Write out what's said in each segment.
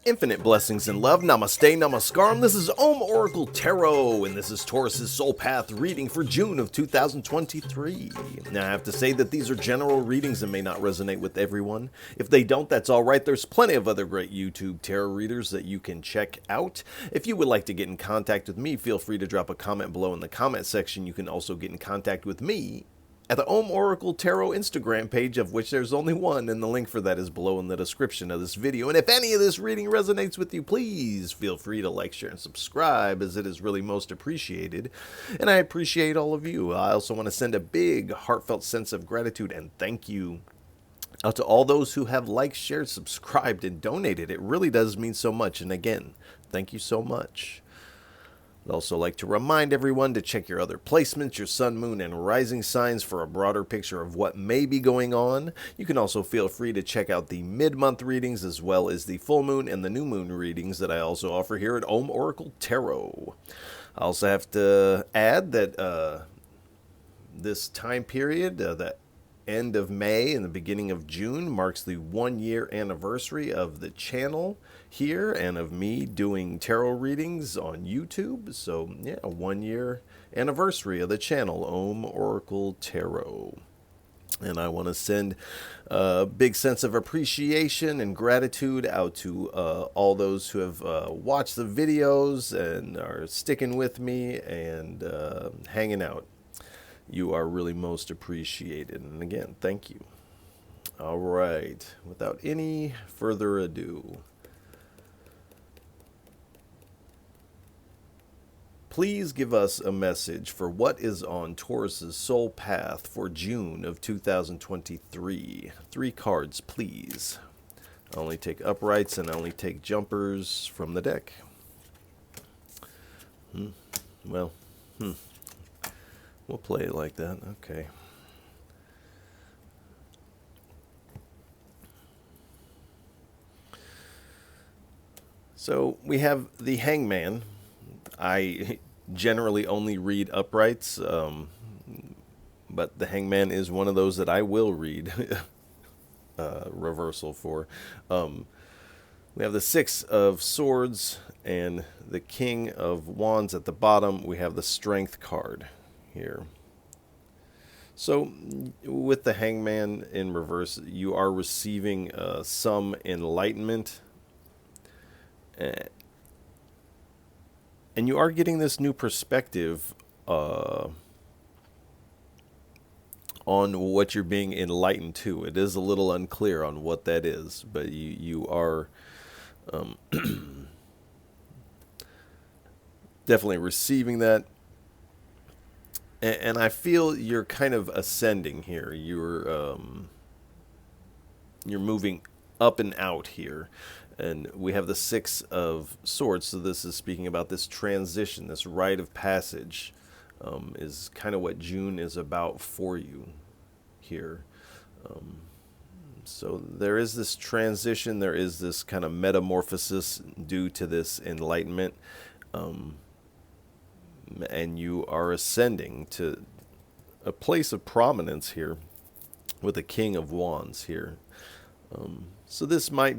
Infinite blessings and love. Namaste, namaskaram. This is Oracle Tarot, and this is Taurus's Soul Path reading for June of 2023. Now, I have to say that these are general readings and may not resonate with everyone. If they don't, that's all right. There's plenty of other great YouTube tarot readers that you can check out. If you would like to get in contact with me, feel free to drop a comment below in the comment section. You can also get in contact with me at the Oracle Tarot Instagram page, of which there's only one, and the link for that is below in the description of this video. And if any of this reading resonates with you, please feel free to like, share, and subscribe, as it is really most appreciated. And I appreciate all of you. I also want to send a big, heartfelt sense of gratitude and thank you out to all those who have liked, shared, subscribed, and donated. It really does mean so much. And again, thank you so much. I'd also like to remind everyone to check your other placements, your sun, moon, and rising signs for a broader picture of what may be going on. You can also feel free to check out the mid-month readings as well as the full moon and the new moon readings that I also offer here at Oracle Tarot. I also have to add that this time period, the end of May and the beginning of June, marks the 1-year anniversary of the channel here and of me doing tarot readings on YouTube. So yeah, a 1-year anniversary of the channel, Oracle Tarot. And I want to send a big sense of appreciation and gratitude out to all those who have watched the videos and are sticking with me and hanging out. You are really most appreciated. And again, thank you. All right. Without any further ado, please give us a message for what is on Taurus's soul path for June of 2023. 3 cards, please. I only take uprights and I only take jumpers from the deck. We'll play it like that. Okay. So we have the Hangman. I generally only read uprights, but the Hangman is one of those that I will read reversal for. We have the 6 of Swords and the King of Wands at the bottom. We have the Strength card here. So with the Hangman in reverse, you are receiving some enlightenment, and you are getting this new perspective on what you're being enlightened to. It is a little unclear on what that is, but you are definitely receiving that. And I feel you're kind of ascending here. You're moving up and out here. And we have the 6 of Swords, so this is speaking about this transition, this rite of passage, is kind of what June is about for you here. So there is this transition, there is this kind of metamorphosis due to this enlightenment. And you are ascending to a place of prominence here with the King of Wands here. So this might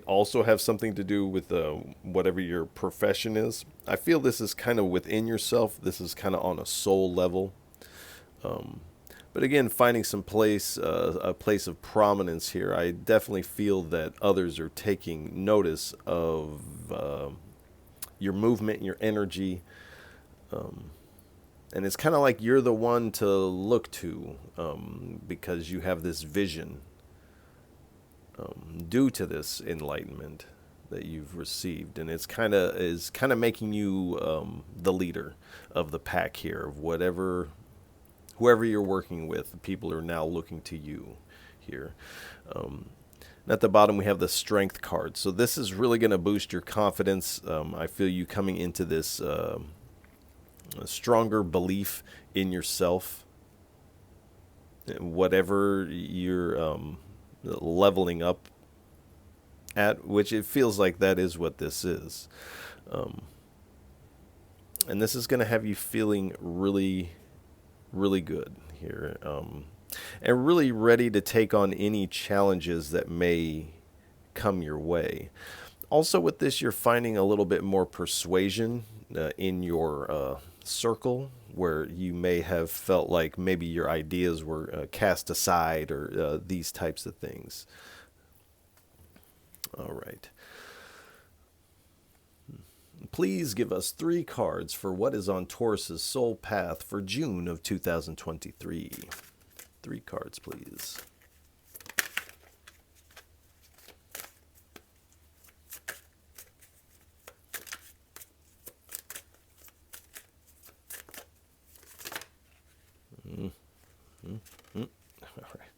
also have something to do with whatever your profession is. I feel this is kind of within yourself. This is kind of on a soul level. But again, finding some place, a place of prominence here, I definitely feel that others are taking notice of your movement, your energy, and it's kind of like you're the one to look to because you have this vision due to this enlightenment that you've received, and it's kind of making you the leader of the pack here, of whoever you're working with. People are now looking to you here. And at the bottom, we have the Strength card. So this is really going to boost your confidence. I feel you coming into this stronger belief in yourself. Whatever you're leveling up at, which it feels like that is what this is. And this is going to have you feeling really really good here. and really ready to take on any challenges that may come your way. Also, with this, you're finding a little bit more persuasion in your circle, where you may have felt like maybe your ideas were cast aside, or these types of things. All right. Please give us 3 cards for what is on Taurus's soul path for June of 2023. 3 cards, please. All right.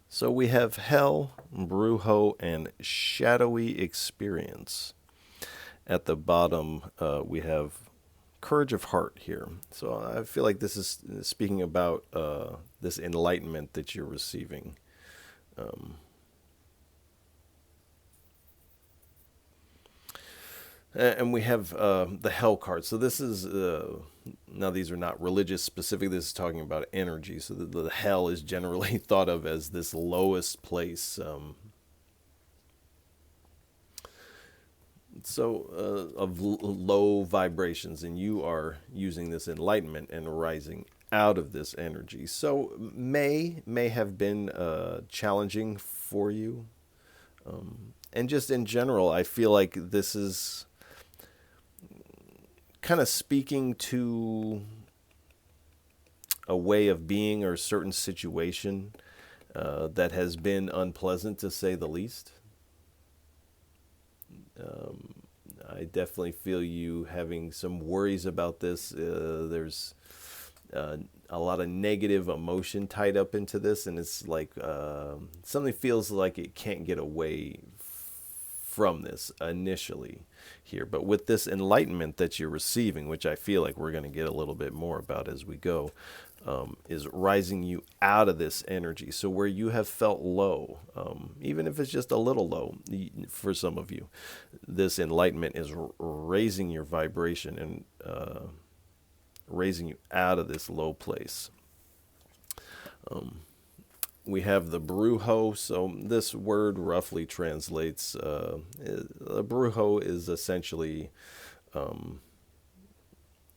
So we have Hell, Brujo, and Shadowy Experience. At the bottom, we have Courage of Heart here. So I feel like this is speaking about this enlightenment that you're receiving. And we have the Hell card. So this is, now these are not religious specific. This is talking about energy. So the Hell is generally thought of as this lowest place. Of low vibrations, and you are using this enlightenment and rising out of this energy. So may have been challenging for you. And just in general, I feel like this is kind of speaking to a way of being or a certain situation that has been unpleasant, to say the least. I definitely feel you having some worries about this. There's a lot of negative emotion tied up into this, and it's like something feels like it can't get away from this initially here. But with this enlightenment that you're receiving, which I feel like we're going to get a little bit more about as we go, is rising you out of this energy. So where you have felt low, even if it's just a little low for some of you, this enlightenment is raising your vibration and raising you out of this low place. We have the Brujo. So this word roughly translates, the Brujo is essentially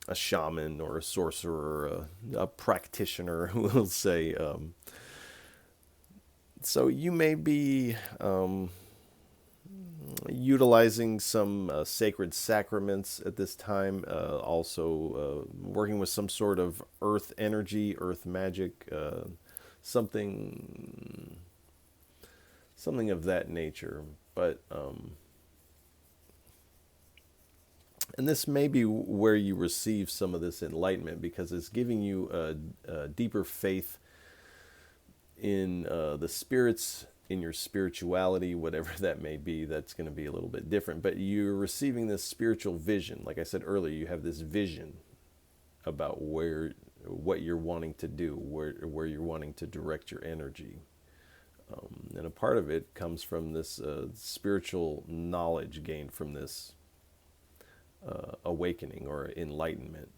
a shaman or a sorcerer, a practitioner, who will say. So you may be utilizing some sacred sacraments at this time, also working with some sort of earth energy, earth magic, something of that nature. But and this may be where you receive some of this enlightenment, because it's giving you a deeper faith in the spirits, in your spirituality, whatever that may be. That's going to be a little bit different. But you're receiving this spiritual vision. Like I said earlier, you have this vision about what you're wanting to do, where you're wanting to direct your energy. And a part of it comes from this spiritual knowledge gained from this awakening or enlightenment.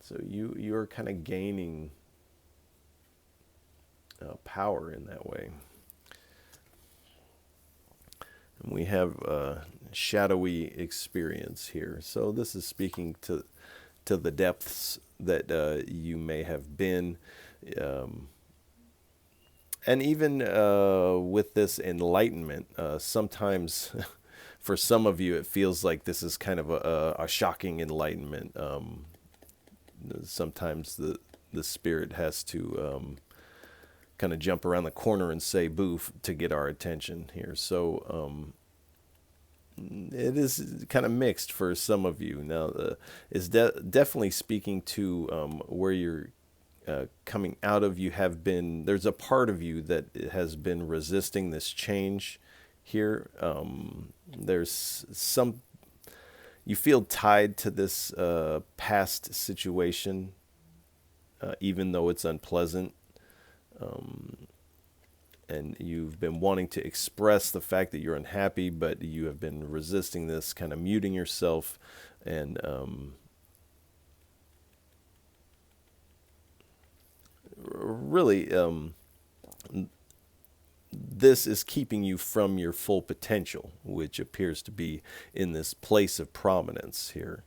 So you're kind of gaining power in that way. And we have shadowy experience here. So this is speaking to the depths that you may have been. And even with this enlightenment, sometimes for some of you, it feels like this is kind of a shocking enlightenment. Sometimes the spirit has to kind of jump around the corner and say boof to get our attention here. So it is kind of mixed for some of you. Now, it's definitely speaking to where you're coming out of. There's a part of you that has been resisting this change here. There's some, You feel tied to this past situation, even though it's unpleasant. And you've been wanting to express the fact that you're unhappy, but you have been resisting this, kind of muting yourself, and really, this is keeping you from your full potential, which appears to be in this place of prominence here.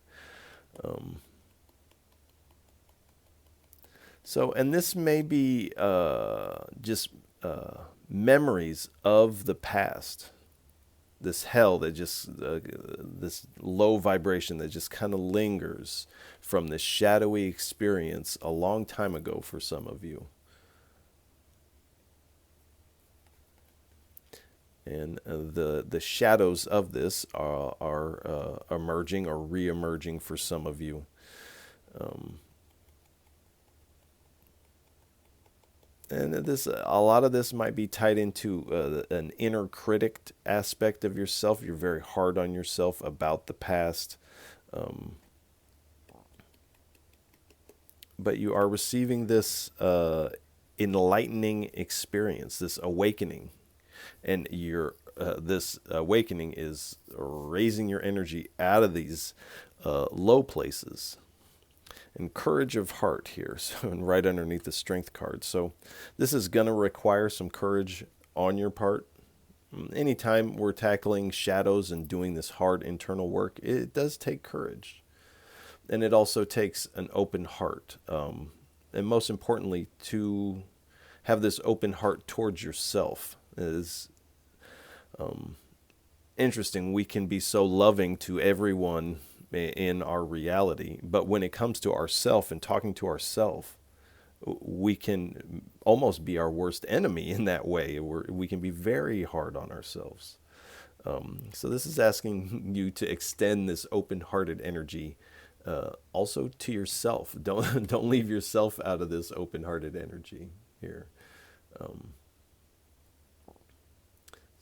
So, and this may be just memories of the past, this hell that just, this low vibration that just kind of lingers from this shadowy experience a long time ago for some of you. And the shadows of this are emerging or re-emerging for some of you. And this, a lot of this might be tied into an inner critic aspect of yourself. You're very hard on yourself about the past. But you are receiving this enlightening experience, this awakening. And this awakening is raising your energy out of these low places. And courage of heart here, so, and right underneath the strength card. So this is going to require some courage on your part. Anytime we're tackling shadows and doing this hard internal work, it does take courage. And it also takes an open heart. And most importantly, to have this open heart towards yourself. Is interesting. We can be so loving to everyone in our reality, but when it comes to ourself and talking to ourself, we can almost be our worst enemy in that way. We can be very hard on ourselves. So this is asking you to extend this open-hearted energy also to yourself. Don't leave yourself out of this open-hearted energy here. So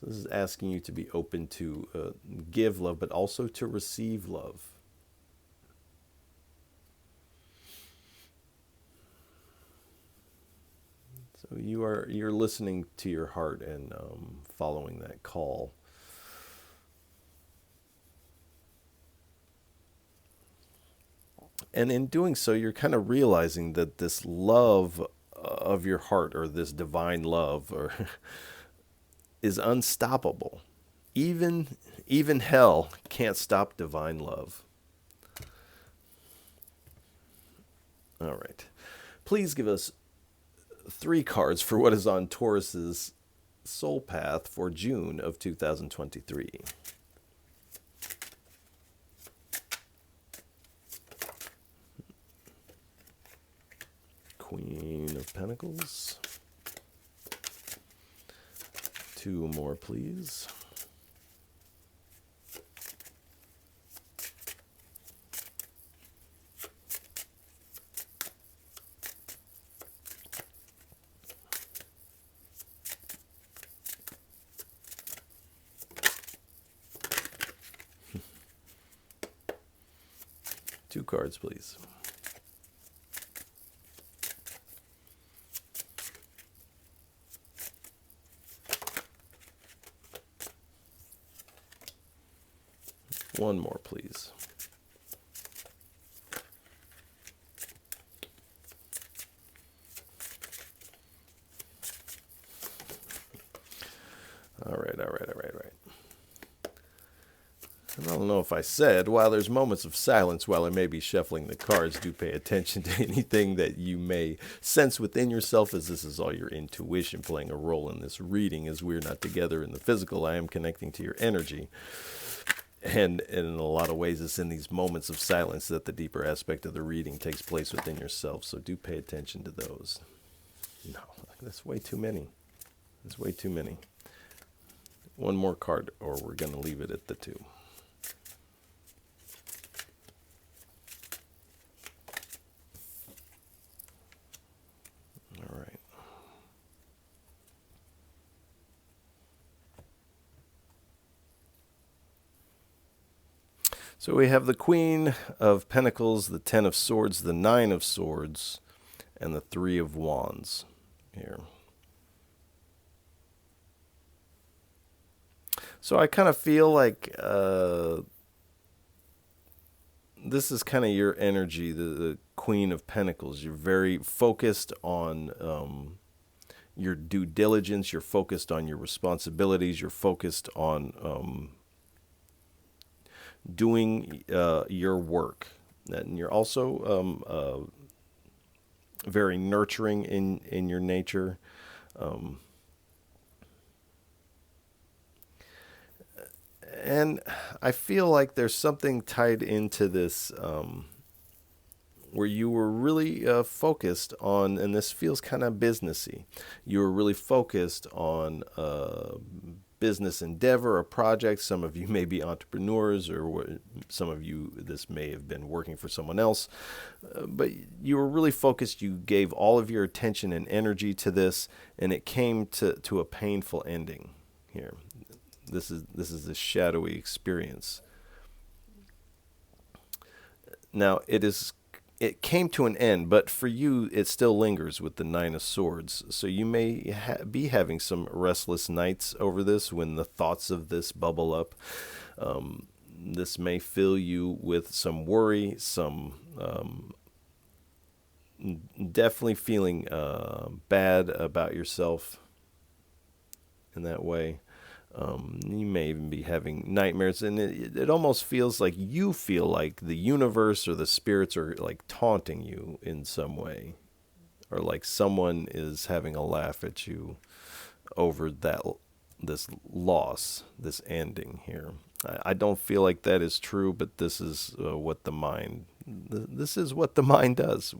this is asking you to be open to give love, but also to receive love. So you're listening to your heart and following that call. And in doing so, you're kind of realizing that this love of your heart, or this divine love, or is unstoppable. Even hell can't stop divine love. All right. Please give us 3 cards for what is on Taurus's soul path for June of 2023. Queen of Pentacles. 2 more, please. Two cards, please. One more, please. All right. I don't know if I said, while there's moments of silence while I may be shuffling the cards, do pay attention to anything that you may sense within yourself, as this is all your intuition playing a role in this reading. As we're not together in the physical, I am connecting to your energy. And in a lot of ways, it's in these moments of silence that the deeper aspect of the reading takes place within yourself. So do pay attention to those. No, that's way too many. That's way too many. One more card, or we're going to leave it at the 2. All right. So we have the Queen of Pentacles, the Ten of Swords, the Nine of Swords, and the Three of Wands here. So I kind of feel like this is kind of your energy, the Queen of Pentacles. You're very focused on your due diligence. You're focused on your responsibilities. You're focused on doing your work. And you're also very nurturing in your nature. And I feel like there's something tied into this where you were really focused on, and this feels kind of businessy, you were really focused on business endeavor, a project. Some of you may be entrepreneurs, or some of you, this may have been working for someone else, but you were really focused. You gave all of your attention and energy to this, and it came to a painful ending here. This is a shadowy experience. Now, it came to an end, but for you, it still lingers with the Nine of Swords. So you may be having some restless nights over this when the thoughts of this bubble up. This may fill you with some worry, some definitely feeling bad about yourself in that way. You may even be having nightmares, and it almost feels like you feel like the universe or the spirits are like taunting you in some way, or like someone is having a laugh at you over this loss, this ending here. I don't feel like that is true, but this is what the mind does.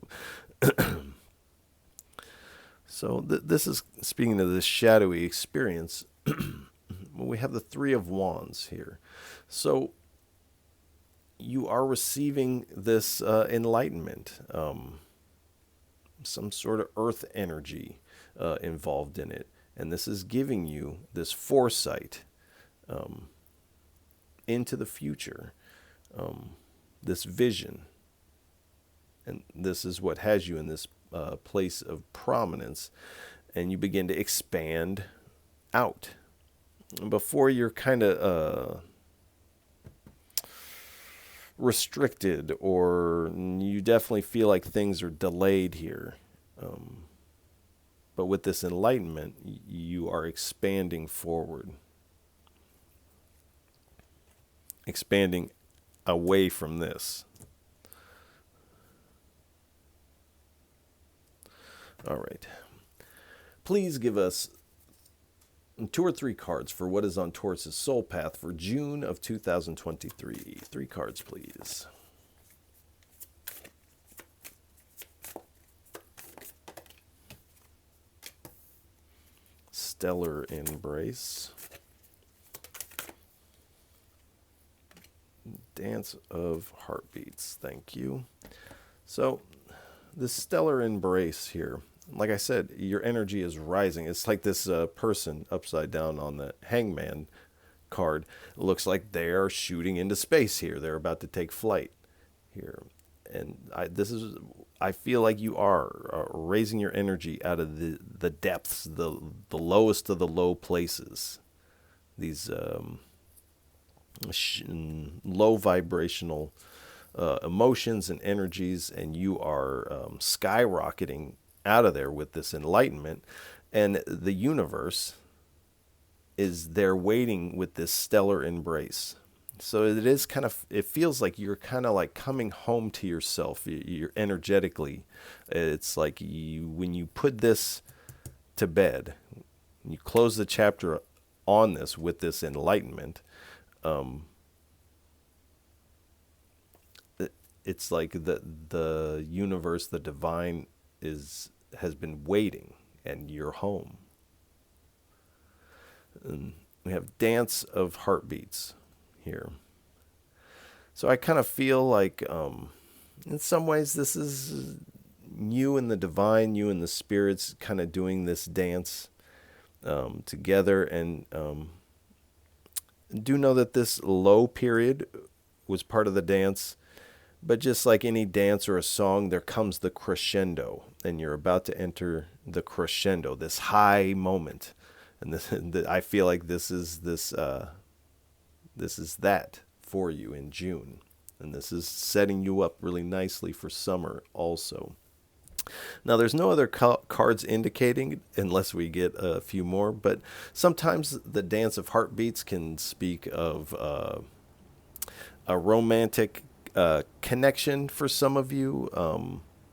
So this is speaking of this shadowy experience. We have the Three of Wands here. So you are receiving this enlightenment, some sort of earth energy involved in it. And this is giving you this foresight into the future, this vision. And this is what has you in this place of prominence. And you begin to expand out. Before you're kind of restricted, or you definitely feel like things are delayed here. But with this enlightenment, you are expanding forward. Expanding away from this. All right. Please give us 2 or 3 cards for what is on Taurus's soul path for June of 2023. 3 cards, please. Stellar Embrace. Dance of Heartbeats. Thank you. So, this Stellar Embrace here. Like I said, your energy is rising. It's like this person upside down on the Hangman card. It looks like they are shooting into space here. They're about to take flight here. And I feel like you are raising your energy out of the depths, the lowest of the low places. These low vibrational emotions and energies, and you are skyrocketing out of there with this enlightenment, and the universe is there waiting with this stellar embrace. So it feels like you're kind of like coming home to yourself. You're energetically, it's like when you put this to bed, you close the chapter on this with this enlightenment. It's like the universe, the divine has been waiting, and you're home. And we have Dance of Heartbeats here. So I kind of feel like in some ways this is you and the divine, you and the spirits kind of doing this dance together. And do know that this low period was part of the dance. But just like any dance or a song, there comes the crescendo, and you're about to enter the crescendo, this high moment. And I feel like this is that for you in June, and this is setting you up really nicely for summer also. Now, there's no other cards indicating, unless we get a few more, but sometimes the dance of heartbeats can speak of a romantic connection for some of you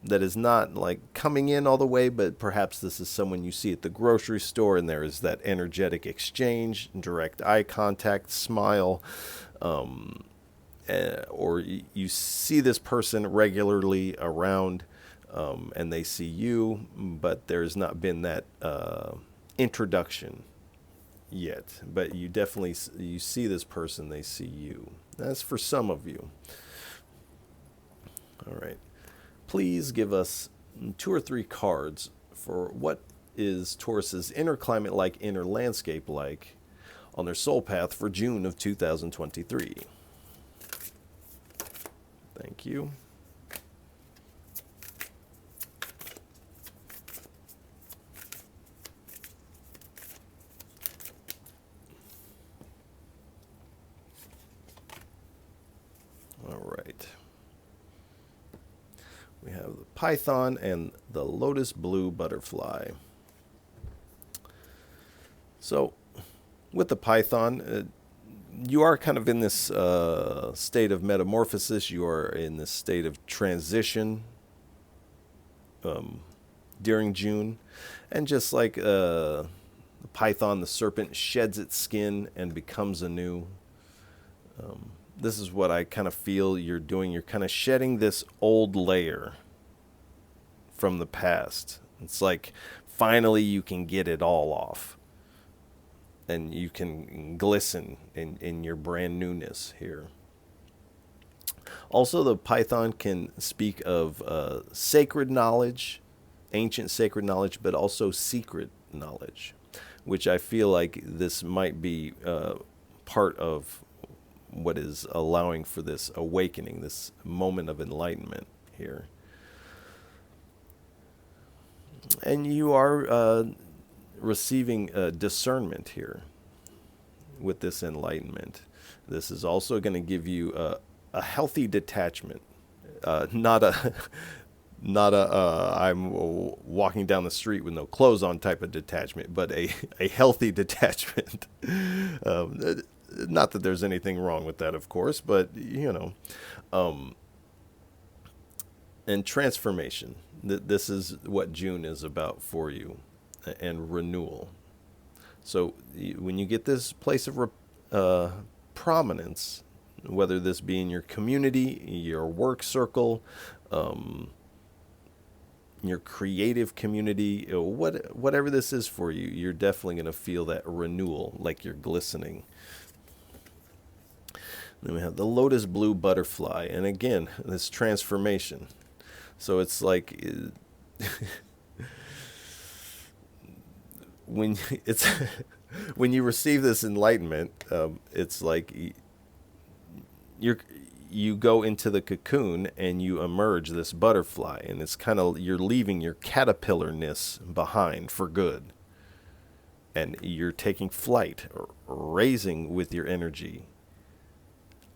that is not like coming in all the way, but perhaps this is someone you see at the grocery store, and there is that energetic exchange, direct eye contact, smile, or you see this person regularly around, and they see you, but there's not been that introduction yet. But you definitely you see this person, they see you. That's for some of you. All right. Please give us 2 or 3 cards for what is Taurus's inner climate like, inner landscape like on their soul path for June of 2023. Thank you. All right. We have the python and the lotus blue butterfly. So, with the python, you are kind of in this state of metamorphosis. You are in this state of transition during June. And just like the python, the serpent sheds its skin and becomes anew. This is what I kind of feel you're doing. You're kind of shedding this old layer from the past. It's like finally you can get it all off. And you can glisten in your brand newness here. Also, the python can speak of sacred knowledge, ancient sacred knowledge, but also secret knowledge, which I feel like this might be part of what is allowing for this awakening, this moment of enlightenment here. And you are receiving discernment here with this enlightenment. This is also going to give you a healthy detachment, not a I'm walking down the street with no clothes on type of detachment, but a healthy detachment. Not that there's anything wrong with that, of course, but, and transformation. This is what June is about for you, and renewal. So when you get this place of prominence, whether this be in your community, your work circle, your creative community, whatever this is for you, you're definitely going to feel that renewal, like you're glistening. Then we have the lotus blue butterfly, and again, this transformation. So it's like when you receive this enlightenment, it's like you go into the cocoon and you emerge this butterfly, and it's kind of, you're leaving your caterpillarness behind for good, and you're taking flight, raising with your energy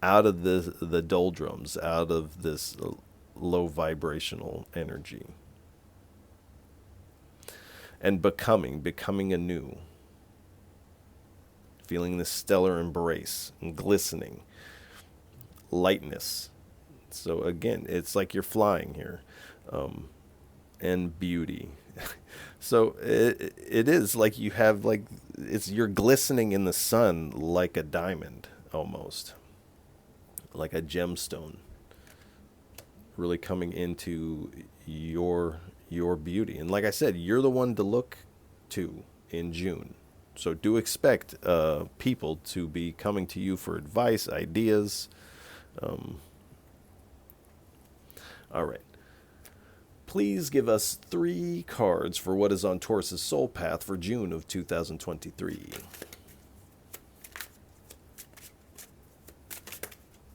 out of the doldrums, out of this low vibrational energy, and becoming anew, feeling this stellar embrace and glistening lightness. So again, it's like you're flying here, and beauty. So it is like you have, like, you're glistening in the sun like a diamond, almost like a gemstone, really coming into your beauty. And like I said, you're the one to look to in June. So do expect people to be coming to you for advice, ideas. All right. Please give us 3 cards for what is on Taurus's soul path for June of 2023.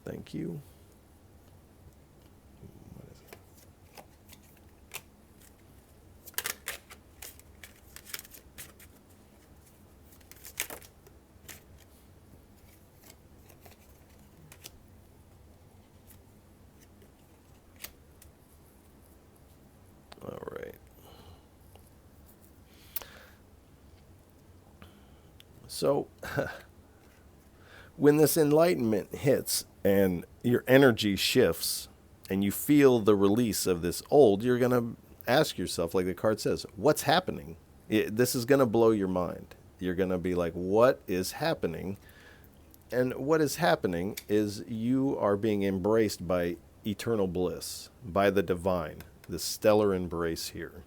Thank you. All right. So, when this enlightenment hits and your energy shifts and you feel the release of this old, you're going to ask yourself, like the card says, what's happening? This is going to blow your mind. You're going to be like, what is happening? And what is happening is you are being embraced by eternal bliss, by the divine, the stellar embrace here.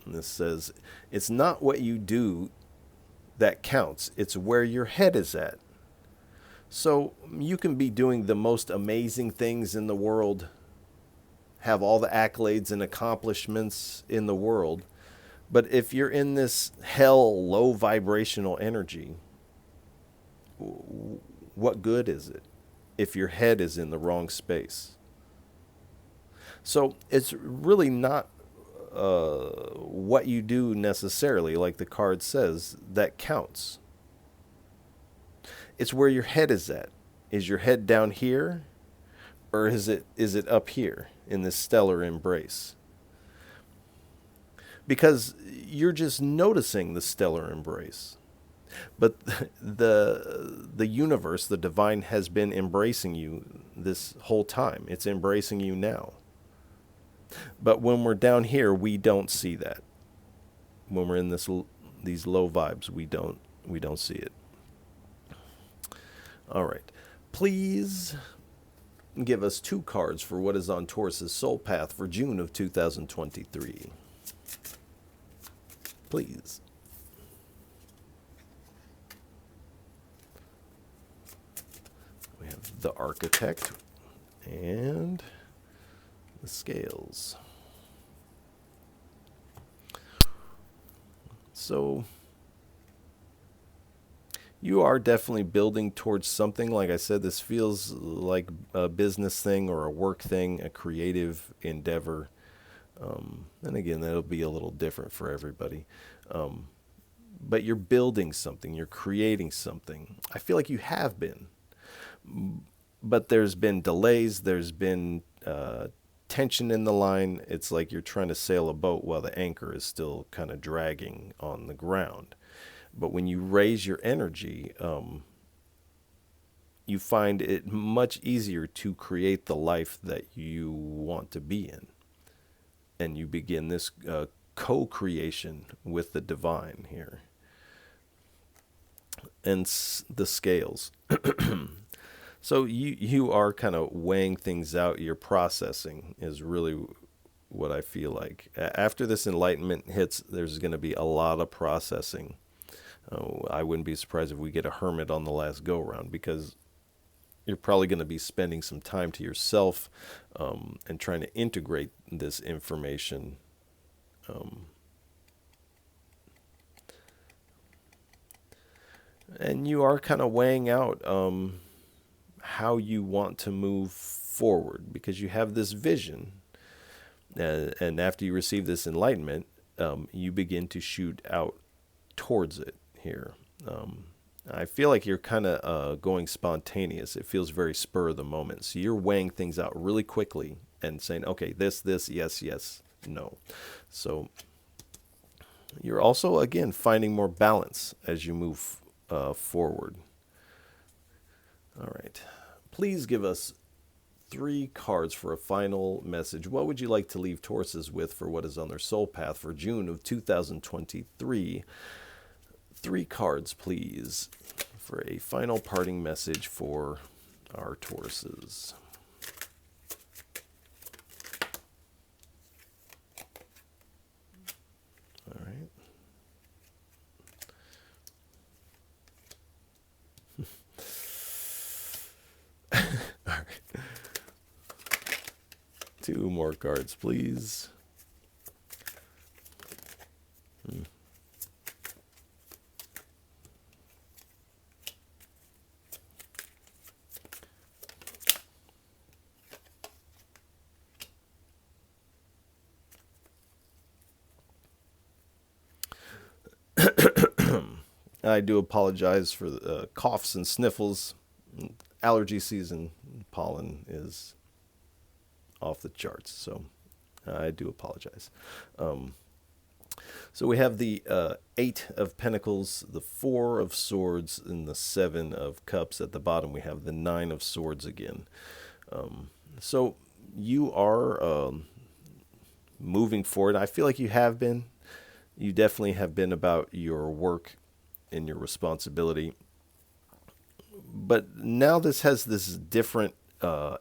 And this says, it's not what you do that counts, it's where your head is at. So you can be doing the most amazing things in the world, have all the accolades and accomplishments in the world, but if you're in this hell, low vibrational energy, what good is it if your head is in the wrong space? So it's really not what you do necessarily, like the card says, that counts. It's where your head is at. Is your head down here, or is it up here in this stellar embrace? Because you're just noticing the stellar embrace. But the universe, the divine, has been embracing you this whole time. It's embracing you now. But when we're down here, we don't see that. When we're in these low vibes, we don't see it. All right. Please give us 2 cards for what is on Taurus's soul path for June of 2023. Please. We have the Architect and the Scales. So you are definitely building towards something. Like I said, this feels like a business thing or a work thing, a creative endeavor. And again, that'll be a little different for everybody. But you're building something, you're creating something. I feel like you have been. But there's been delays, there's been tension in the line. It's like you're trying to sail a boat while the anchor is still kind of dragging on the ground. But when you raise your energy, you find it much easier to create the life that you want to be in. And you begin this co-creation with the divine here. And the Scales. So you are kind of weighing things out. You're processing is really what I feel like. After this enlightenment hits, there's going to be a lot of processing. I wouldn't be surprised if we get a hermit on the last go-round, because you're probably going to be spending some time to yourself and trying to integrate this information. And you are kind of weighing out how you want to move forward, because you have this vision. And after you receive this enlightenment, you begin to shoot out towards it here. I feel like you're kind of going spontaneous. It feels very spur of the moment. So you're weighing things out really quickly and saying, okay, this, yes, no. So you're also, again, finding more balance as you move forward. All right. Please give us 3 cards for a final message. What would you like to leave Tauruses with for what is on their soul path for June of 2023? 3 cards, please, for a final parting message for our Tauruses. All right. All right. 2 more cards, please. I do apologize for the coughs and sniffles. Allergy season, pollen is off the charts, so I do apologize. Um, so we have the Eight of Pentacles, the Four of Swords, and the Seven of Cups. At the bottom, we have the Nine of Swords again. So you are moving forward. I feel like you have been. You definitely have been about your work and your responsibility. But now this has this different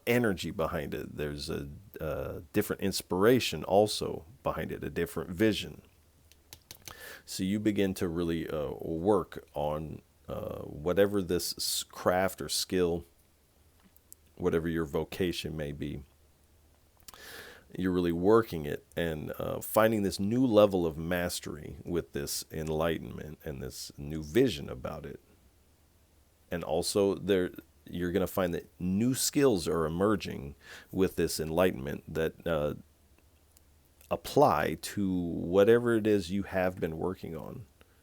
energy behind it. There's a different inspiration also behind it, a different vision. So you begin to really work on whatever this craft or skill, whatever your vocation may be. You're really working it and finding this new level of mastery with this enlightenment and this new vision about it. And also you're going to find that new skills are emerging with this enlightenment that apply to whatever it is you have been working on.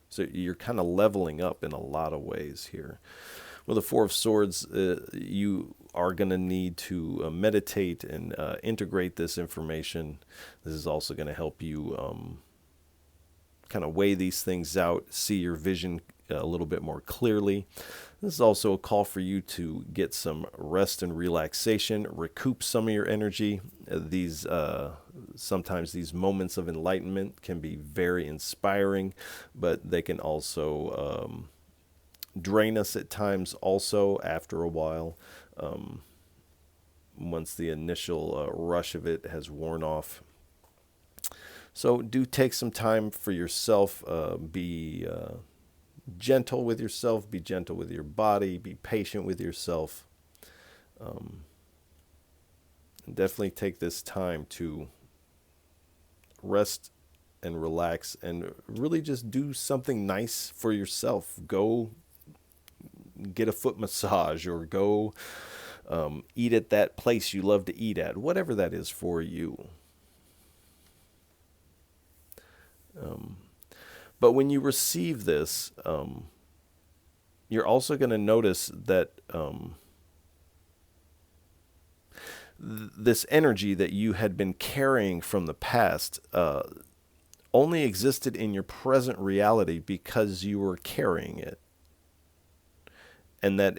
So you're kind of leveling up in a lot of ways here. With the Four of Swords, you are going to need to meditate and integrate this information. This is also going to help you kind of weigh these things out, see your vision a little bit more clearly. This is also a call for you to get some rest and relaxation, recoup some of your energy. Sometimes these moments of enlightenment can be very inspiring, but they can also drain us at times also after a while, once the initial rush of it has worn off. So do take some time for yourself. Be gentle with yourself. Be gentle with your body. Be patient with yourself. And definitely take this time to rest and relax and really just do something nice for yourself. Go get a foot massage or go eat at that place you love to eat at, whatever that is for you. But when you receive this, you're also going to notice that this energy that you had been carrying from the past only existed in your present reality because you were carrying it. And that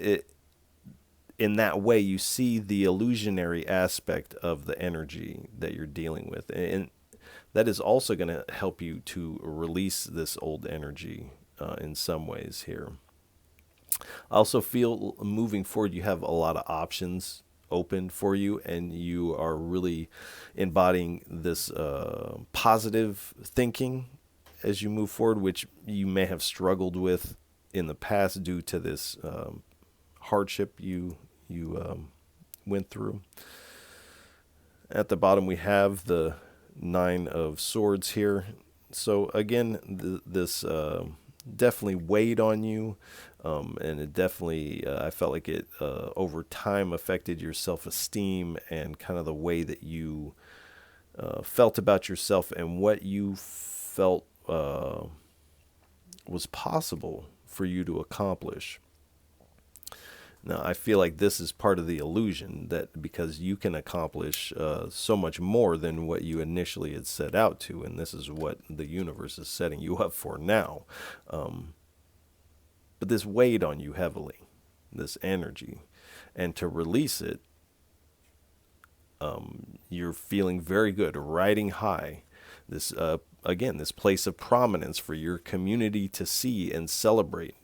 in that way, you see the illusionary aspect of the energy that you're dealing with. And that is also going to help you to release this old energy in some ways here. I also feel moving forward, you have a lot of options open for you, and you are really embodying this positive thinking as you move forward, which you may have struggled with in the past due to this hardship you went through. At the bottom, we have the Nine of Swords here. So again, this definitely weighed on you, and it definitely, I felt like it over time affected your self-esteem and kind of the way that you felt about yourself and what you felt was possible for you to accomplish. Now, I feel like this is part of the illusion, that because you can accomplish so much more than what you initially had set out to, and this is what the universe is setting you up for now. But this weighed on you heavily, this energy. And to release it, you're feeling very good, riding high. This, again, this place of prominence for your community to see and celebrate.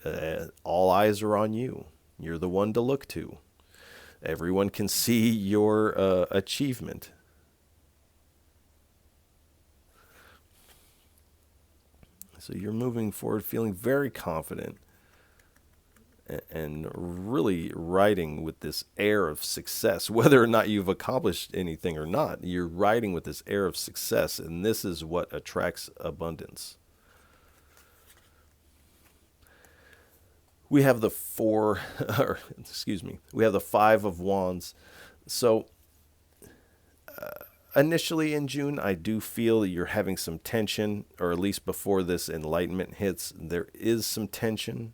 All eyes are on you. You're the one to look to. Everyone can see your achievement. So you're moving forward feeling very confident and really riding with this air of success. Whether or not you've accomplished anything or not, you're riding with this air of success, and this is what attracts abundance. We have the we have the Five of Wands. So, initially in June, I do feel that you're having some tension, or at least before this enlightenment hits, there is some tension.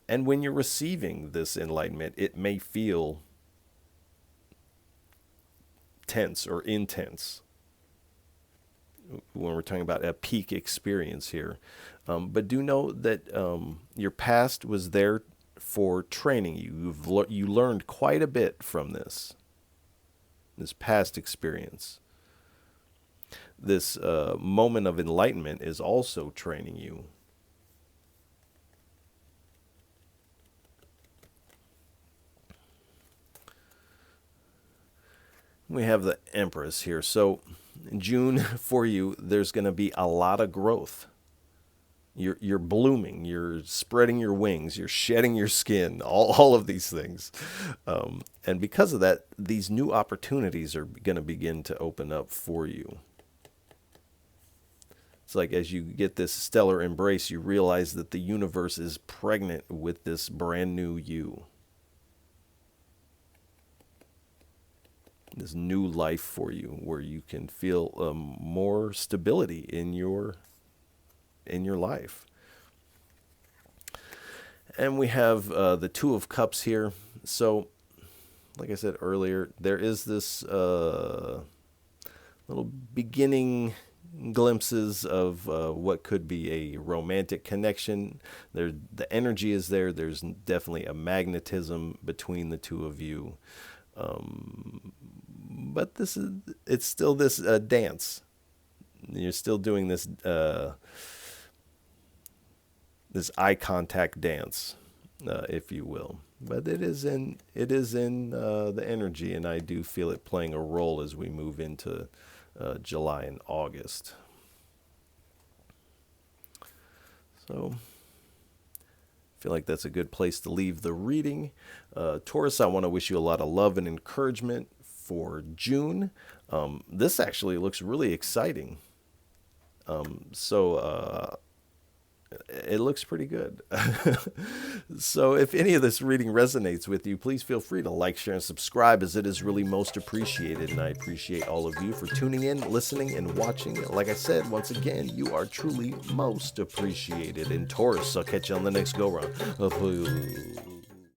And when you're receiving this enlightenment, it may feel tense or intense when we're talking about a peak experience here. But do know that your past was there for training you. You learned quite a bit from this past experience. This moment of enlightenment is also training you. We have the Empress here. So in June for you, there's going to be a lot of growth. You're blooming, you're spreading your wings, you're shedding your skin, all of these things. And because of that, these new opportunities are going to begin to open up for you. It's like as you get this stellar embrace, you realize that the universe is pregnant with this brand new you. This new life for you, where you can feel more stability in your life. And we have the Two of Cups here. So, like I said earlier, there is this little beginning glimpses of what could be a romantic connection. The energy is there. There's definitely a magnetism between the two of you. But it's still this dance. You're still doing this this eye contact dance, if you will. But it is in the energy, and I do feel it playing a role as we move into July and August. So I feel like that's a good place to leave the reading. Taurus, I want to wish you a lot of love and encouragement for June. This actually looks really exciting. So it looks pretty good. So if any of this reading resonates with you, please feel free to like, share, and subscribe, as it is really most appreciated. And I appreciate all of you for tuning in, listening, and watching. Like I said, once again, you are truly most appreciated. And Taurus, I'll catch you on the next go-round.